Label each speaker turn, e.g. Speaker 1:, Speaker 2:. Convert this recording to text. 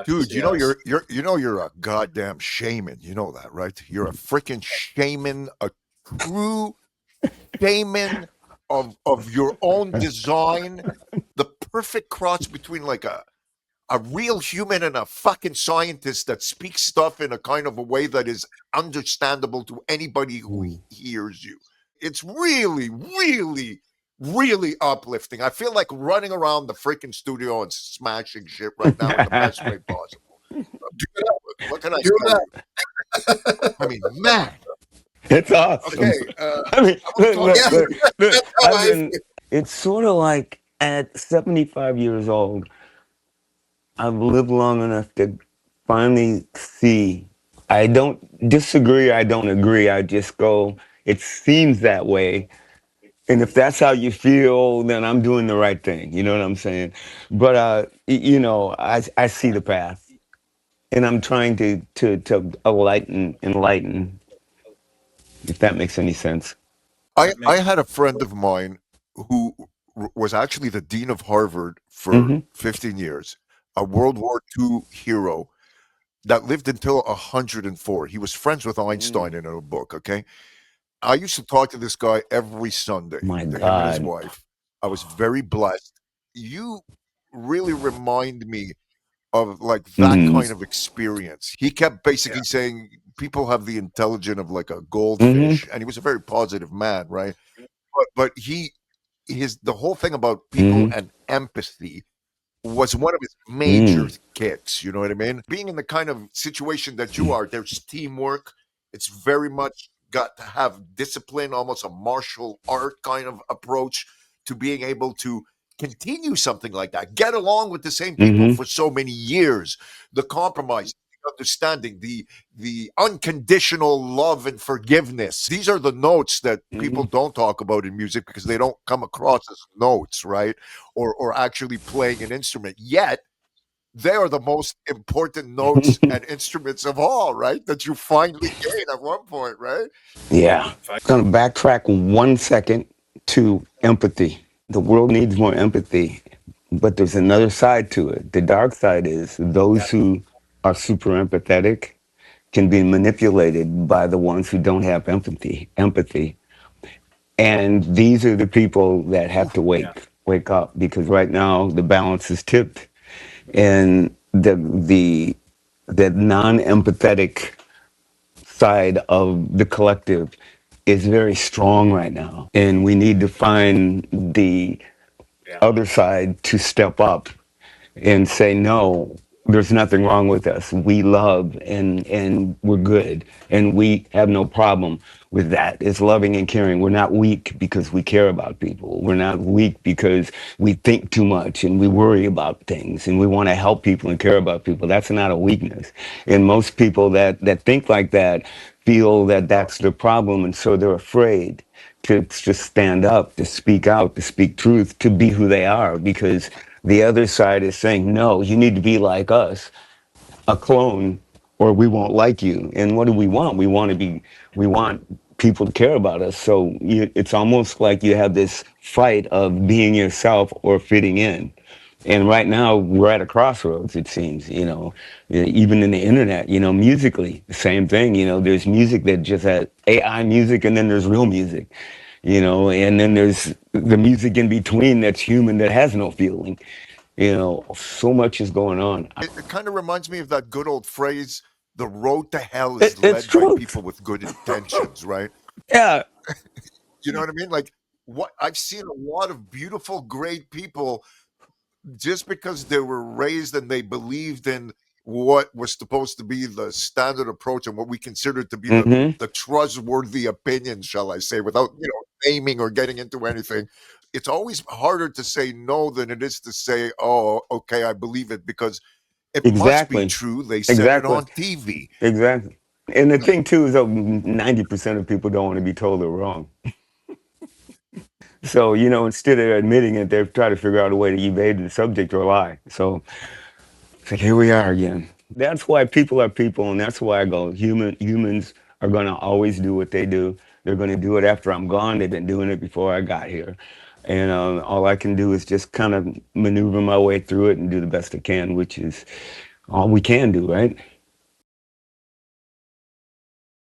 Speaker 1: Dude, you know
Speaker 2: Yes.
Speaker 1: you're a goddamn shaman. You know that, right? You're a freaking shaman, a true shaman of your own design. The perfect cross between like a real human and a fucking scientist that speaks stuff in a kind of a way that is understandable to anybody who
Speaker 3: Mm.
Speaker 1: hears you. It's really, really, really uplifting. I feel like running around the freaking studio and smashing shit right now in the best way possible. Do that. What can I
Speaker 2: Do
Speaker 1: tell you?
Speaker 2: that.
Speaker 1: I mean, man.
Speaker 3: It's awesome.
Speaker 1: Okay,
Speaker 3: I mean,
Speaker 1: I want to
Speaker 3: look,
Speaker 1: talk
Speaker 3: look,
Speaker 2: Yeah,
Speaker 1: about
Speaker 3: look, look.
Speaker 2: that's how
Speaker 3: I've
Speaker 2: I
Speaker 3: been.
Speaker 2: feel.
Speaker 3: It's sort of like at 75 years old, I've lived long enough to finally see. I don't disagree. I don't agree. I just go. It seems that way. And if that's how you feel, then I'm doing the right thing. You know what I'm saying? But I see the path, and I'm trying to enlighten, if that makes any sense.
Speaker 2: That
Speaker 1: I
Speaker 2: makes
Speaker 1: had a friend of mine who was actually the dean of Harvard for
Speaker 3: Hmm.
Speaker 1: 15 years, a World War II hero that lived until 104. He was friends with Einstein in a book, okay? I used to talk to this guy every Sunday,
Speaker 3: My
Speaker 1: to him and his
Speaker 3: God.
Speaker 1: wife. I was very blessed. You really remind me of like that
Speaker 3: Hmm.
Speaker 1: kind of experience. He kept
Speaker 2: yeah.
Speaker 1: basically saying people have the intelligence of like a
Speaker 3: Hmm.
Speaker 1: goldfish, and he was a very positive man, right? But he his the whole thing about people
Speaker 3: Hmm.
Speaker 1: and empathy was one of his major
Speaker 3: Mm.
Speaker 1: kicks. You know what I mean? Being in the kind of situation that you are, there's teamwork. It's very much got to have discipline, almost a martial art kind of approach to being able to continue something like that. Get along with the same people
Speaker 3: Hmm.
Speaker 1: for so many years. The compromise, the understanding, the unconditional love and forgiveness. These are the notes that people
Speaker 3: Hmm.
Speaker 1: don't talk about in music because they don't come across as notes, right? Or actually playing an instrument. Yet they are the most important notes and instruments of all, right? That you finally gain at one point, right?
Speaker 3: Yeah. Gonna backtrack 1 second to empathy. The world needs more empathy, but there's another side to it. The dark side is those who are super empathetic can be manipulated by the ones who don't have empathy. And these are the people that have to
Speaker 1: Oof.
Speaker 3: wake up, because right now the balance is tipped, and the non-empathetic side of the collective is very strong right now, and we need to find the
Speaker 2: Yeah.
Speaker 3: other side to step up and say, no, there's nothing wrong with us. We love, and we're good, and we have no problem with that. It's loving and caring. We're not weak because we care about people. We're not weak because we think too much and we worry about things and we want to help people and care about people. That's not a weakness. And most people that think like that feel that that's the problem, and so they're afraid to just stand up, to speak out, to speak truth, to be who they are, because the other side is saying, no, you need to be like us, a clone, or we won't like you. And what do we want? We want people to care about us. So it's almost like you have this fight of being yourself or fitting in. And right now we're at a crossroads, it seems, even in the internet, musically, the same thing. There's music that just has AI music, and then there's real music, and then there's the music in between that's human, that has no feeling. So much is going on.
Speaker 1: It kind of reminds me of that good old phrase, the road to hell
Speaker 3: It,
Speaker 1: is
Speaker 3: it's
Speaker 1: led by
Speaker 3: truth.
Speaker 1: people with good intentions, right?
Speaker 3: Yeah.
Speaker 1: You know what I mean? Like what I've seen a lot of beautiful, great people just because they were raised and they believed in what was supposed to be the standard approach and what we considered to be
Speaker 3: Hmm.
Speaker 1: the trustworthy opinion, shall I say, without naming or getting into anything. It's always harder to say no than it is to say, "Oh, okay, I believe it," because it must be
Speaker 3: Exactly.
Speaker 1: true. They said it
Speaker 3: Exactly.
Speaker 1: on TV.
Speaker 3: Exactly. And the thing too is that 90% of people don't want to be told they're wrong. So, instead of admitting it, they try to figure out a way to evade the subject or lie. So it's like, here we are again. That's why people are people, and that's why I go, humans are gonna always do what they do. They're gonna do it after I'm gone. They've been doing it before I got here. And all I can do is just kind of maneuver my way through it and do the best I can, which is all we can do, right?